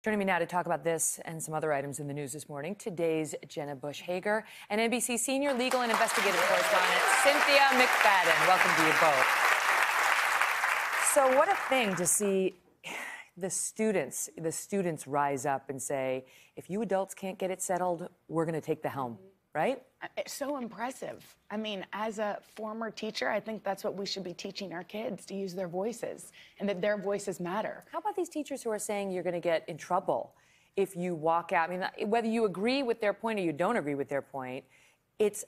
Joining me now to talk about this and some other items in the news this morning, today's Jenna Hager and NBC senior legal and investigative correspondent Cynthia McFadden. Welcome to you both. So what a thing to see the students rise up and say, if you adults can't get it settled, we're going to take the helm, right? It's so impressive. I mean, as a former teacher, I think that's what we should be teaching our kids, to use their voices and that their voices matter. How about these teachers who are saying you're going to get in trouble if you walk out? I mean, whether you agree with their point or you don't agree with their point, it's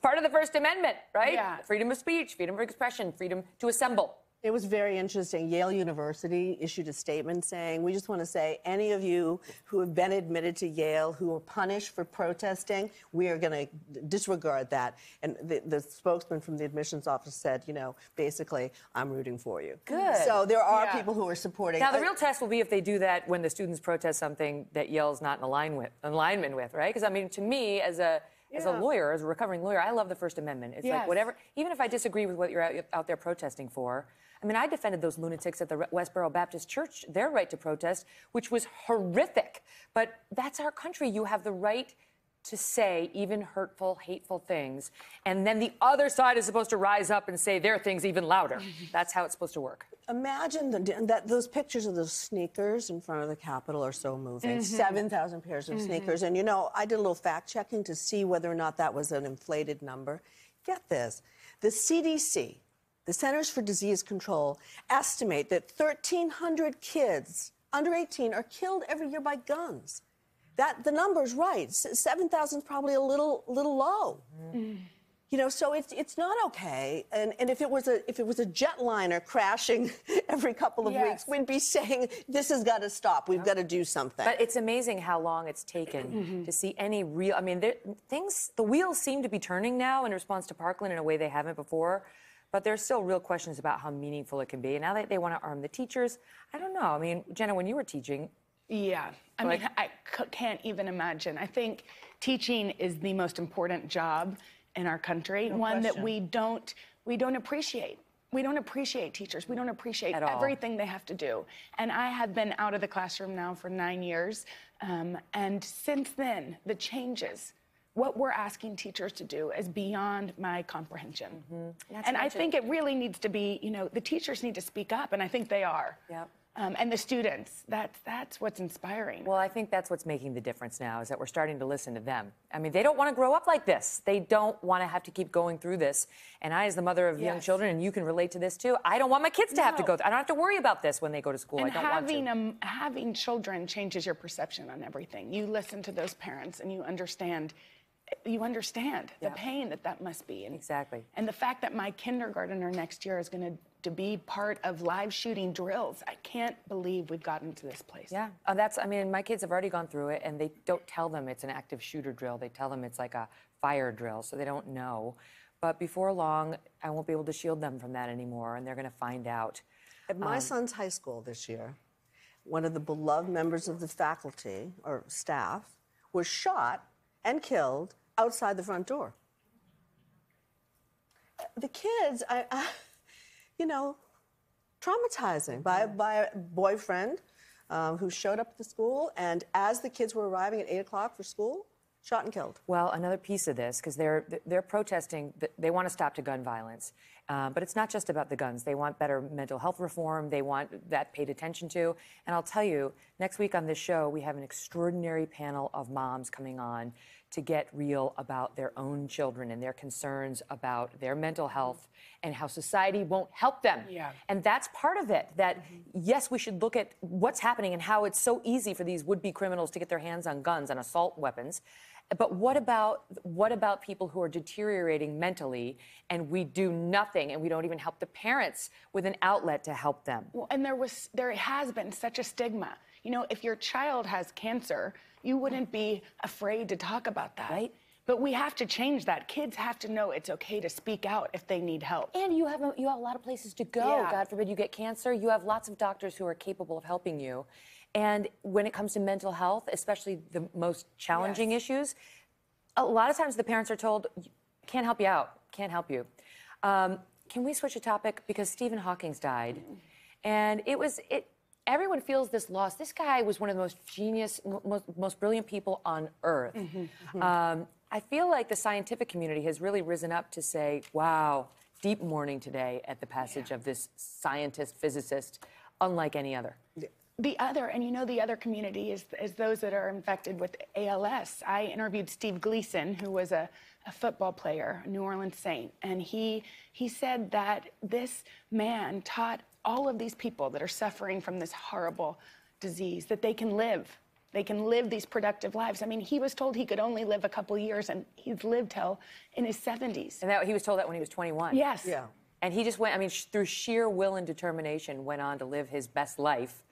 part of the First Amendment, right? Yeah. Freedom of speech, freedom of expression, freedom to assemble. It was very interesting. Yale University issued a statement saying, we just want to say, any of you who have been admitted to Yale who were punished for protesting, we are going to disregard that. And the spokesman from the admissions office said, you know, basically, I'm rooting for you. Good. So there are people who are supporting. Now, the real test will be if they do that when the students protest something that Yale's not in alignment with, right? Because, I mean, to me, as a lawyer, as a recovering lawyer, I love the First Amendment. It's like whatever, even if I disagree with what you're out there protesting for. I mean, I defended those lunatics at the Westboro Baptist Church, their right to protest, which was horrific. But that's our country. You have the right to say even hurtful, hateful things. And then the other side is supposed to rise up and say their things even louder. That's how it's supposed to work. Imagine that those pictures of those sneakers in front of the Capitol are so moving. 7,000 pairs of sneakers. And, you know, I did a little fact-checking to see whether or not that was an inflated number. Get this. The CDC, the Centers for Disease Control, estimate that 1,300 kids under 18 are killed every year by guns. The number's right. 7,000 is probably a little low. You know, so it's not okay. And if it was a jetliner crashing every couple of weeks, we'd be saying this has got to stop. We've got to do something. But it's amazing how long it's taken to see any real. I mean, the wheels seem to be turning now in response to Parkland in a way they haven't before. But there's still real questions about how meaningful it can be. And now that they want to arm the teachers, I don't know. I mean, Jenna, when you were teaching. Yeah. I mean, I can't even imagine. I think teaching is the most important job in our country, one that we don't appreciate. We don't appreciate teachers. We don't appreciate everything they have to do. And I have been out of the classroom now for 9 years. And since then, the changes, what we're asking teachers to do is beyond my comprehension. And I think it really needs to be, you know, the teachers need to speak up, and I think they are. Yep. And the students, that's what's inspiring. Well, I think that's what's making the difference now, is that we're starting to listen to them. I mean, they don't want to grow up like this. They don't want to have to keep going through this. And I, as the mother of young children, and you can relate to this too, I don't want my kids to have to go through. I don't have to worry about this when they go to school. And I don't want to. Having children changes your perception on everything. You listen to those parents and you understand the pain that must be. Exactly. And the fact that my kindergartner next year is going to be part of live shooting drills, I can't believe we've gotten to this place. Yeah, I mean, my kids have already gone through it, and they don't tell them it's an active shooter drill. They tell them it's like a fire drill, so they don't know. But before long, I won't be able to shield them from that anymore, and they're going to find out. At my son's high school this year, one of the beloved members of the faculty or staff was shot and killed outside the front door. The kids, you know, traumatizing by a boyfriend who showed up at the school, and as the kids were arriving at 8 o'clock for school, shot and killed. Well, another piece of this, because they're protesting, they want to stop to gun violence. But it's not just about the guns. They want better mental health reform. They want that paid attention to. And I'll tell you, next week on this show, we have an extraordinary panel of moms coming on to get real about their own children and their concerns about their mental health and how society won't help them. Yeah. And that's part of it, that yes, we should look at what's happening and how it's so easy for these would-be criminals to get their hands on guns and assault weapons. But what about people who are deteriorating mentally, and we do nothing, and we don't even help the parents with an outlet to help them? Well, and there has been such a stigma. You know, if your child has cancer, you wouldn't be afraid to talk about that. Right. But we have to change that. Kids have to know it's okay to speak out if they need help. And you have a lot of places to go. Yeah. God forbid you get cancer. You have lots of doctors who are capable of helping you. And when it comes to mental health, especially the most challenging issues, a lot of times the parents are told, can't help you out, can't help you. Can we switch a topic? Because Stephen Hawking's died. And everyone feels this loss. This guy was one of the most genius, most brilliant people on earth. I feel like the scientific community has really risen up to say, wow, deep mourning today at the passage of this scientist, physicist, unlike any other. The other community is those that are infected with ALS. I interviewed Steve Gleason, who was a football player, a New Orleans Saint, and he said that this man taught all of these people that are suffering from this horrible disease that they can live. They can live these productive lives. I mean, he was told he could only live a couple years, and he's lived till in his 70s. And he was told that when he was 21. Yes. Yeah. And he just went, I mean, through sheer will and determination, went on to live his best life,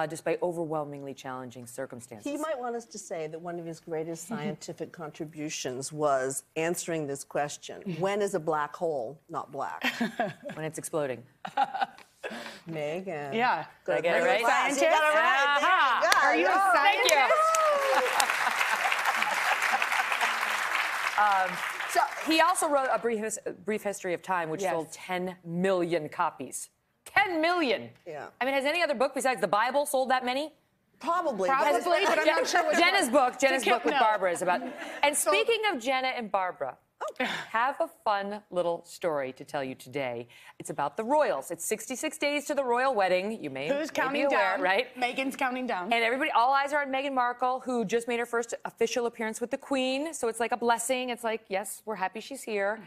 despite overwhelmingly challenging circumstances. He might want us to say that one of his greatest scientific contributions was answering this question: when is a black hole not black? When it's exploding. Megyn. Yeah. Did I get it right? Scientist? You got it right. There you go. Are you a scientist? Thank you. So he also wrote A Brief History of Time, which sold 10 million copies. 10 million. Yeah. I mean, has any other book besides the Bible sold that many? Probably, but I'm not sure what Jenna's book with no. Barbara is about. And speaking of Jenna and Barbara, have a fun little story to tell you today. It's about the royals. It's 66 days to the royal wedding. You may counting be aware, down? right? Megyn's counting down. And everybody, all eyes are on Meghan Markle, who just made her first official appearance with the Queen. So it's like a blessing. It's like, yes, we're happy she's here.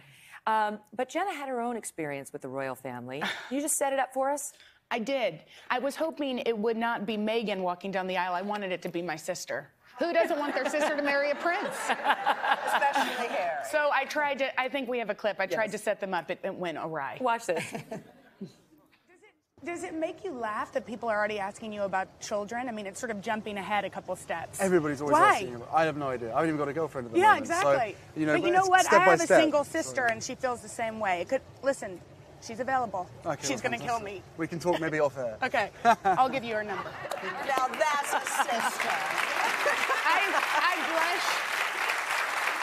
But Jenna had her own experience with the royal family. Can you just set it up for us? I did. I was hoping it would not be Megyn walking down the aisle. I wanted it to be my sister. Who doesn't want their sister to marry a prince? especially Harry. So I tried to, I think we have a clip. I tried to set them up. It went awry. Watch this. Does it make you laugh that people are already asking you about children? I mean, it's sort of jumping ahead a couple steps. Everybody's always asking. I have no idea. I haven't even got a girlfriend at the moment. Exactly. So, but you know what? I have a single sister, so. and she feels the same way. It could, listen, she's available. Okay, she's going to kill me. We can talk maybe off air. Okay. I'll give you her number. Now that's a sister.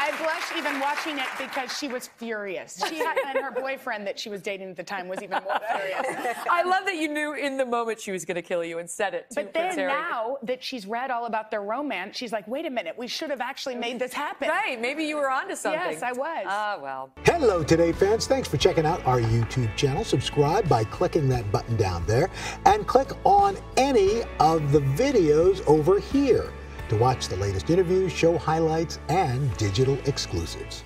I blush even watching it because she was furious. She and her boyfriend that she was dating at the time was even more furious. I love that you knew in the moment she was going to kill you and said it to But Prince then Harry. now that she's read all about their romance, she's like, wait a minute, we should have actually made this happen. Right, maybe you were onto something. Yes, I was. Ah, well. Hello, Today fans. Thanks for checking out our YouTube channel. Subscribe by clicking that button down there and click on any of the videos over here to watch the latest interviews, show highlights, and digital exclusives.